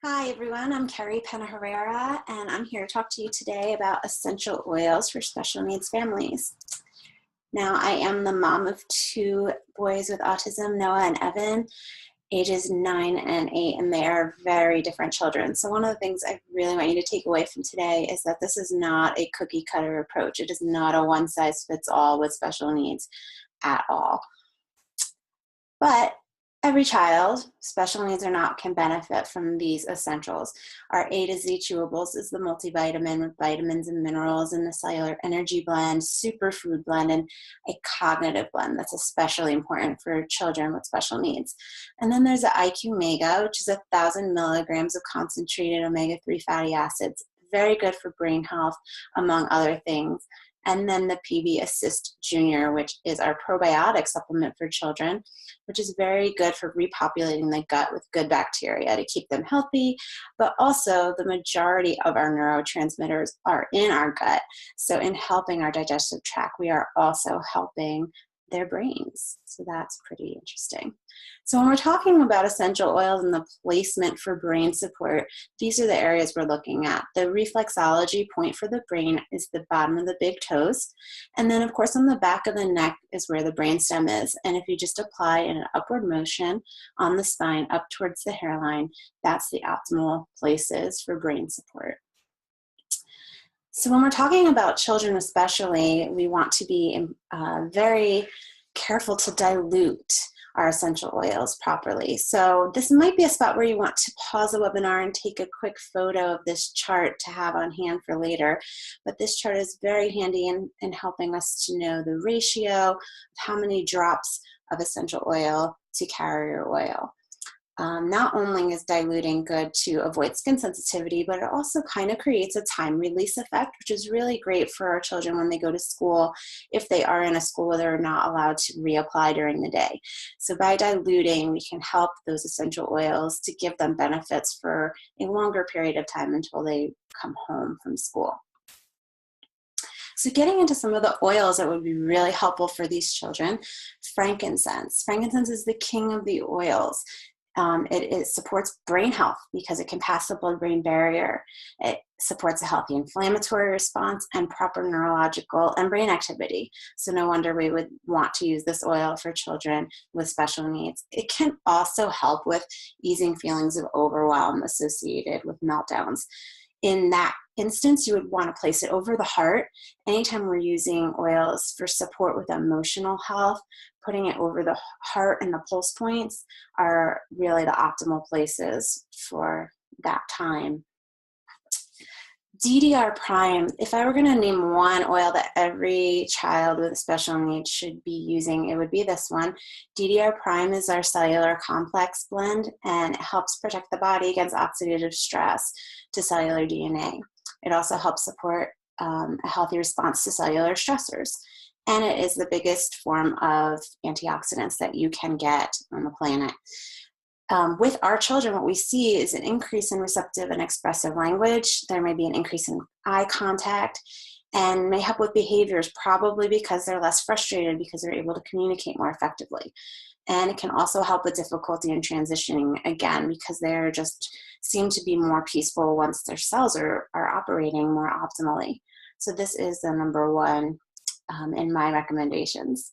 Hi everyone, I'm Carrie Pena Herrera and I'm here to talk to you today about essential oils for special needs families. Now, I am the mom of two boys with autism, Noah and Evan, ages 9 and 8, and they are very different children. So one of the things I really want you to take away from today is that this is not a cookie cutter approach. It is not a one size fits all with special needs at all. But every child, special needs or not, can benefit from these essentials. Our A to Z chewables is the multivitamin with vitamins and minerals and the cellular energy blend, superfood blend, and a cognitive blend that's especially important for children with special needs. And then there's the IQ Mega, which is 1,000 milligrams of concentrated omega-3 fatty acids, very good for brain health, among other things. And then the PB Assist Junior, which is our probiotic supplement for children, which is very good for repopulating the gut with good bacteria to keep them healthy. But also the majority of our neurotransmitters are in our gut. So in helping our digestive tract, we are also helping their brains. So that's pretty interesting. So when we're talking about essential oils and the placement for brain support, these are the areas we're looking at. The reflexology point for the brain is the bottom of the big toes. And then of course on the back of the neck is where the brainstem is. And if you just apply in an upward motion on the spine up towards the hairline, that's the optimal places for brain support. So when we're talking about children especially, we want to be very careful to dilute our essential oils properly. So this might be a spot where you want to pause the webinar and take a quick photo of this chart to have on hand for later. But this chart is very handy in helping us to know the ratio of how many drops of essential oil to carrier oil. Not only is diluting good to avoid skin sensitivity, but it also kind of creates a time release effect, which is really great for our children when they go to school, if they are in a school where they're not allowed to reapply during the day. So by diluting, we can help those essential oils to give them benefits for a longer period of time until they come home from school. So getting into some of the oils that would be really helpful for these children, frankincense. Frankincense is the king of the oils. It supports brain health because it can pass the blood-brain barrier. It supports a healthy inflammatory response and proper neurological and brain activity. So no wonder we would want to use this oil for children with special needs. It can also help with easing feelings of overwhelm associated with meltdowns. In that instance, you would want to place it over the heart. Anytime we're using oils for support with emotional health, putting it over the heart and the pulse points are really the optimal places for that time. DDR Prime, if I were going to name one oil that every child with special needs should be using, it would be this one. DDR Prime is our cellular complex blend, and it helps protect the body against oxidative stress to cellular DNA. It also helps support a healthy response to cellular stressors. And it is the biggest form of antioxidants that you can get on the planet. With our children, what we see is an increase in receptive and expressive language. There may be an increase in eye contact and may help with behaviors, probably because they're less frustrated because they're able to communicate more effectively. And it can also help with difficulty in transitioning, again, because they're just seem to be more peaceful once their cells are operating more optimally. So this is the number one in my recommendations.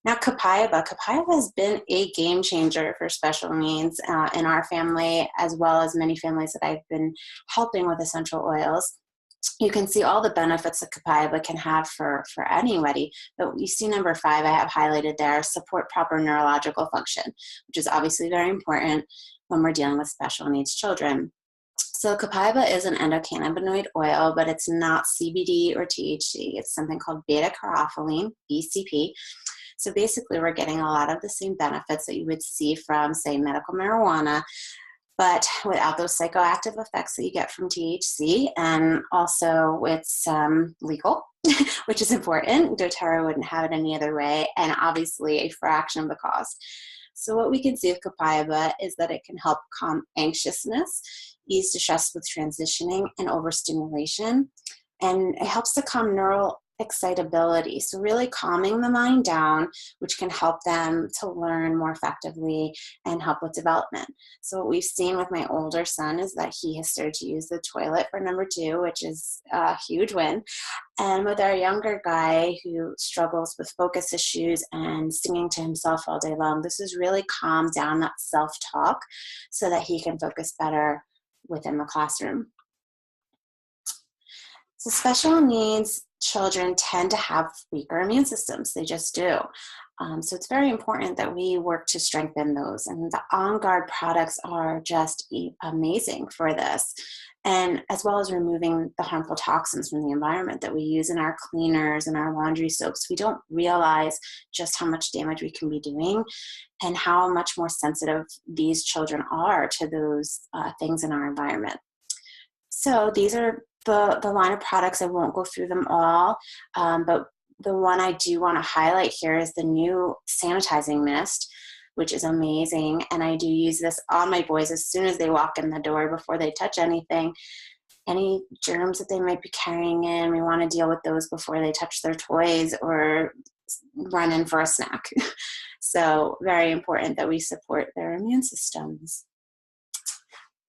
Now, copaiba. Copaiba has been a game changer for special needs in our family, as well as many families that I've been helping with essential oils. You can see all the benefits that copaiba can have for anybody, but you see number 5 I have highlighted there, support proper neurological function, which is obviously very important when we're dealing with special needs children. So copaiba is an endocannabinoid oil, but it's not CBD or THC. It's something called beta-caryophyllene, BCP. So basically, we're getting a lot of the same benefits that you would see from, say, medical marijuana, but without those psychoactive effects that you get from THC. And also it's legal, which is important. doTERRA wouldn't have it any other way, and obviously a fraction of the cost. So what we can see with copaiba is that it can help calm anxiousness, ease distress with transitioning and overstimulation, and it helps to calm neural excitability. So really calming the mind down, which can help them to learn more effectively and help with development. So what we've seen with my older son is that he has started to use the toilet for number 2, which is a huge win. And with our younger guy who struggles with focus issues and singing to himself all day long, this has really calmed down that self-talk so that he can focus better within the classroom. So special needs children tend to have weaker immune systems. They just do. So it's very important that we work to strengthen those. And the On Guard products are just amazing for this. And as well as removing the harmful toxins from the environment that we use in our cleaners and our laundry soaps. We don't realize just how much damage we can be doing and how much more sensitive these children are to those things in our environment. So these are the line of products. I won't go through them all, but the one I do want to highlight here is the new sanitizing mist, which is amazing. And I do use this on my boys as soon as they walk in the door before they touch anything. Any germs that they might be carrying in, we want to deal with those before they touch their toys or run in for a snack. So very important that we support their immune systems.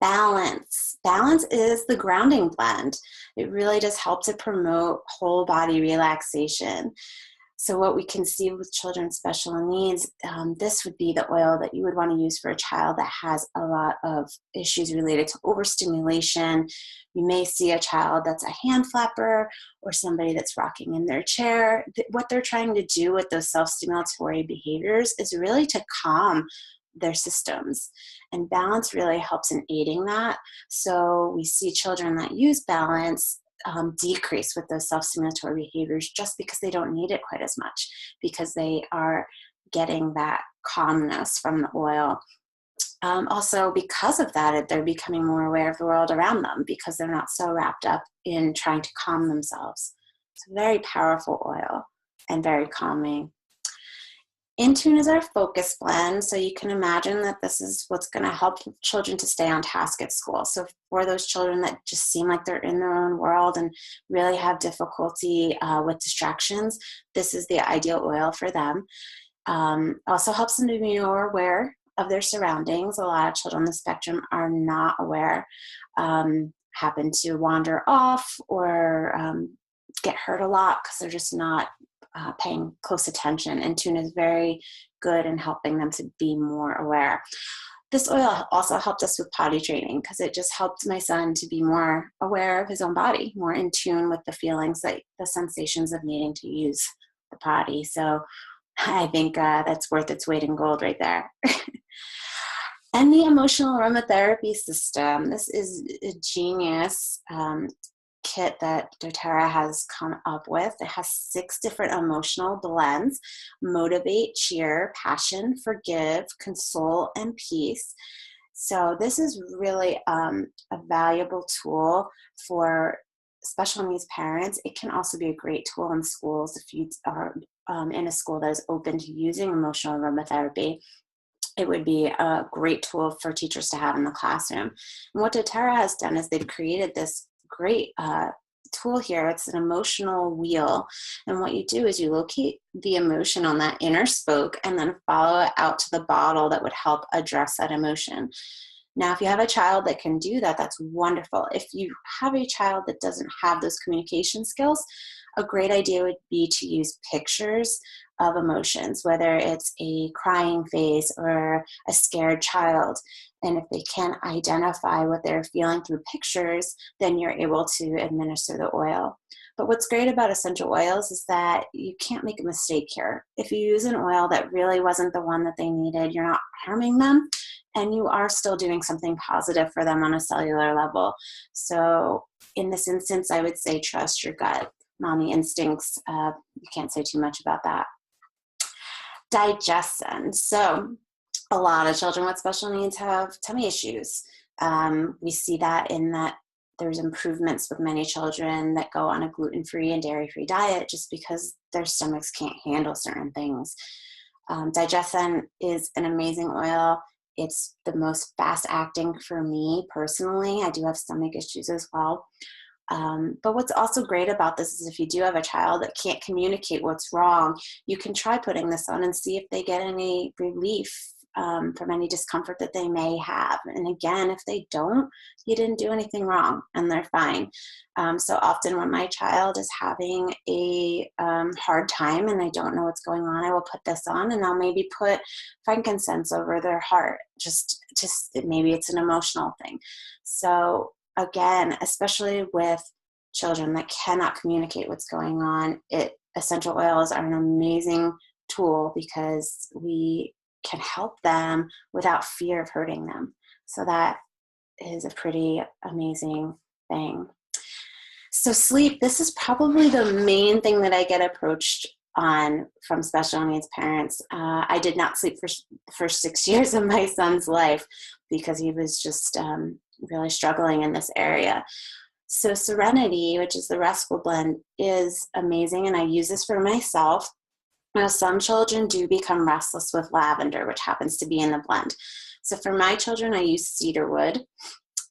Balance. Balance is the grounding blend. It really does help to promote whole body relaxation. So what we can see with children's special needs, this would be the oil that you would want to use for a child that has a lot of issues related to overstimulation. You may see a child that's a hand flapper or somebody that's rocking in their chair. What they're trying to do with those self-stimulatory behaviors is really to calm their systems. And balance really helps in aiding that. So we see children that use balance decrease with those self-stimulatory behaviors just because they don't need it quite as much, because they are getting that calmness from the oil. Also, because of that, they're becoming more aware of the world around them because they're not so wrapped up in trying to calm themselves. It's a very powerful oil and very calming. Intune is our focus blend, so you can imagine that this is what's going to help children to stay on task at school. So for those children that just seem like they're in their own world and really have difficulty with distractions, this is the ideal oil for them. Also helps them to be more aware of their surroundings. A lot of children on the spectrum are not aware, happen to wander off or get hurt a lot because they're just not paying close attention. And Intune is very good in helping them to be more aware. This oil also helped us with potty training because it just helped my son to be more aware of his own body, more in tune with the feelings, like the sensations of needing to use the potty. So I think that's worth its weight in gold right there. And the emotional aromatherapy system. This is a genius kit that doTERRA has come up with. It has 6 different emotional blends: motivate, cheer, passion, forgive, console, and peace. So this is really a valuable tool for special needs parents. It can also be a great tool in schools if you are in a school that is open to using emotional aromatherapy. It would be a great tool for teachers to have in the classroom. And what doTERRA has done is they've created this great tool here. It's an emotional wheel. And what you do is you locate the emotion on that inner spoke and then follow it out to the bottle that would help address that emotion. Now, if you have a child that can do that, that's wonderful. If you have a child that doesn't have those communication skills, a great idea would be to use pictures of emotions, whether it's a crying face or a scared child. And if they can identify what they're feeling through pictures, then you're able to administer the oil. But what's great about essential oils is that you can't make a mistake here. If you use an oil that really wasn't the one that they needed, you're not harming them, and you are still doing something positive for them on a cellular level. So in this instance, I would say trust your gut. Mommy instincts, you can't say too much about that. Digestion. So a lot of children with special needs have tummy issues. We see that in that there's improvements with many children that go on a gluten-free and dairy-free diet just because their stomachs can't handle certain things. Digestion is an amazing oil. It's the most fast-acting for me personally. I do have stomach issues as well. But what's also great about this is if you do have a child that can't communicate what's wrong, you can try putting this on and see if they get any relief from any discomfort that they may have. And again, if they don't, you didn't do anything wrong and they're fine. So often when my child is having a hard time and I don't know what's going on, I will put this on and I'll maybe put frankincense over their heart. Just maybe it's an emotional thing. So again, especially with children that cannot communicate what's going on, essential oils are an amazing tool because we can help them without fear of hurting them. So that is a pretty amazing thing. So sleep, this is probably the main thing that I get approached on from special needs parents. I did not sleep for the first 6 years of my son's life because he was just really struggling in this area. So Serenity, which is the restful blend, is amazing, and I use this for myself. Now, some children do become restless with lavender, which happens to be in the blend. So for my children, I use cedarwood,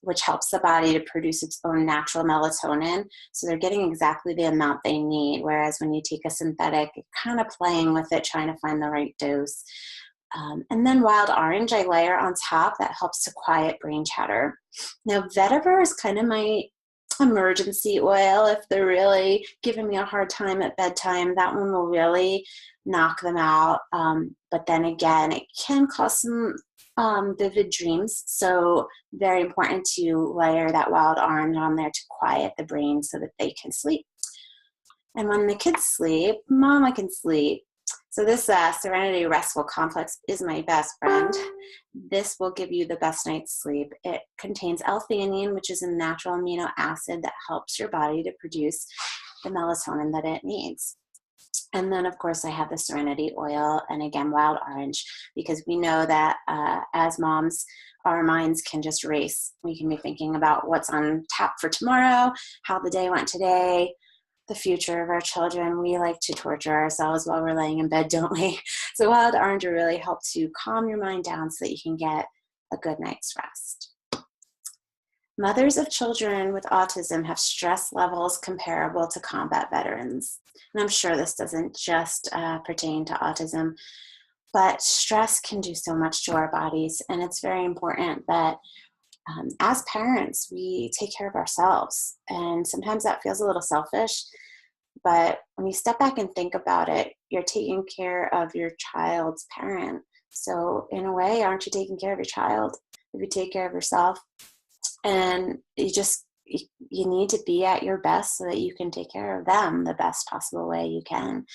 which helps the body to produce its own natural melatonin. So they're getting exactly the amount they need, whereas when you take a synthetic, you're kind of playing with it, trying to find the right dose. And then wild orange, I layer on top. That helps to quiet brain chatter. Now, vetiver is kind of my emergency oil. If they're really giving me a hard time at bedtime, that one will really knock them out. But then again, it can cause some vivid dreams. So very important to layer that wild orange on there to quiet the brain so that they can sleep. And when the kids sleep, mama can sleep. So this Serenity Restful Complex is my best friend. This will give you the best night's sleep. It contains L-theanine, which is a natural amino acid that helps your body to produce the melatonin that it needs. And then, of course, I have the Serenity oil and, again, wild orange, because we know that as moms, our minds can just race. We can be thinking about what's on tap for tomorrow, how the day went today, the future of our children. We like to torture ourselves while we're laying in bed, don't we? So wild orange will really help to calm your mind down so that you can get a good night's rest. Mothers of children with autism have stress levels comparable to combat veterans. And I'm sure this doesn't just pertain to autism, but stress can do so much to our bodies. And it's very important that as parents, we take care of ourselves. And sometimes that feels a little selfish, but when you step back and think about it, you're taking care of your child's parent. So in a way, aren't you taking care of your child if you take care of yourself? And you need to be at your best so that you can take care of them the best possible way you can.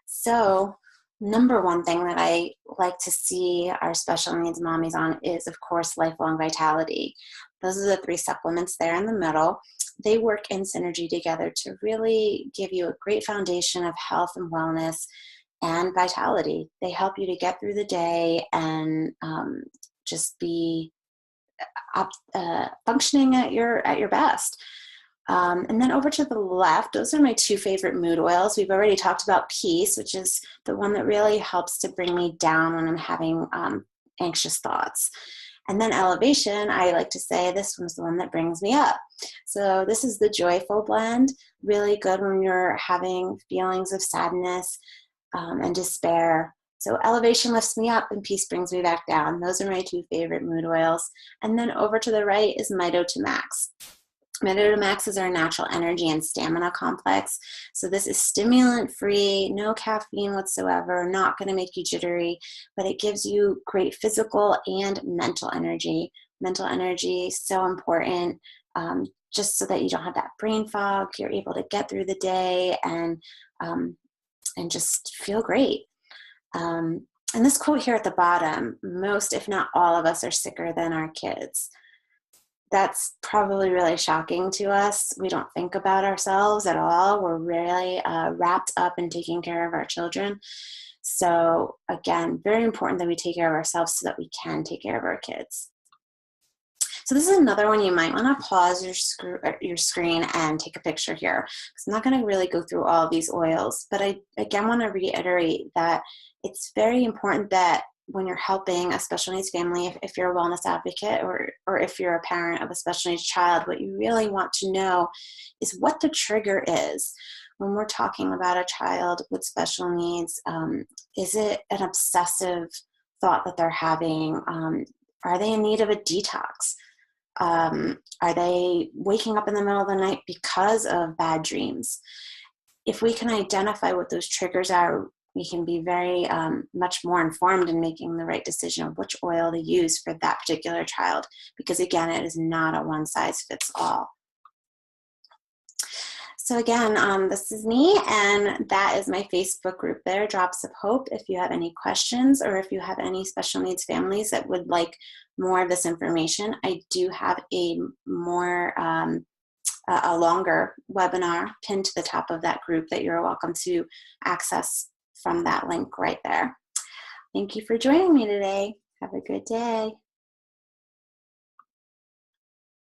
So number one thing that I like to see our special needs mommies on is, of course, Lifelong Vitality. Those are the 3 supplements there in the middle. They work in synergy together to really give you a great foundation of health and wellness and vitality. They help you to get through the day and just be functioning at your best. And then over to the left, those are my 2 favorite mood oils. We've already talked about Peace, which is the one that really helps to bring me down when I'm having anxious thoughts. And then Elevation, I like to say this one's the one that brings me up. So this is the Joyful blend, really good when you're having feelings of sadness and despair. So Elevation lifts me up and Peace brings me back down. Those are my 2 favorite mood oils. And then over to the right is Mito to Max. Mito to Max is our natural energy and stamina complex. So this is stimulant-free, no caffeine whatsoever, not going to make you jittery, but it gives you great physical and mental energy. Mental energy is so important, just so that you don't have that brain fog. You're able to get through the day and just feel great. And this quote here at the bottom, most, if not all of us, are sicker than our kids. That's probably really shocking to us. We don't think about ourselves at all. We're really wrapped up in taking care of our children. So again, very important that we take care of ourselves so that we can take care of our kids. So this is another one you might want to pause your screen and take a picture here, because I'm not going to really go through all of these oils, but I again want to reiterate that it's very important that when you're helping a special needs family, if you're a wellness advocate or if you're a parent of a special needs child, what you really want to know is what the trigger is. When we're talking about a child with special needs, is it an obsessive thought that they're having? Are they in need of a detox? Are they waking up in the middle of the night because of bad dreams? If we can identify what those triggers are, we can be very much more informed in making the right decision of which oil to use for that particular child, because again, it is not a one size fits all. So again, this is me, and that is my Facebook group there, Drops of Hope. If you have any questions or if you have any special needs families that would like more of this information, I do have a longer webinar pinned to the top of that group that you're welcome to access from that link right there. Thank you for joining me today. Have a good day.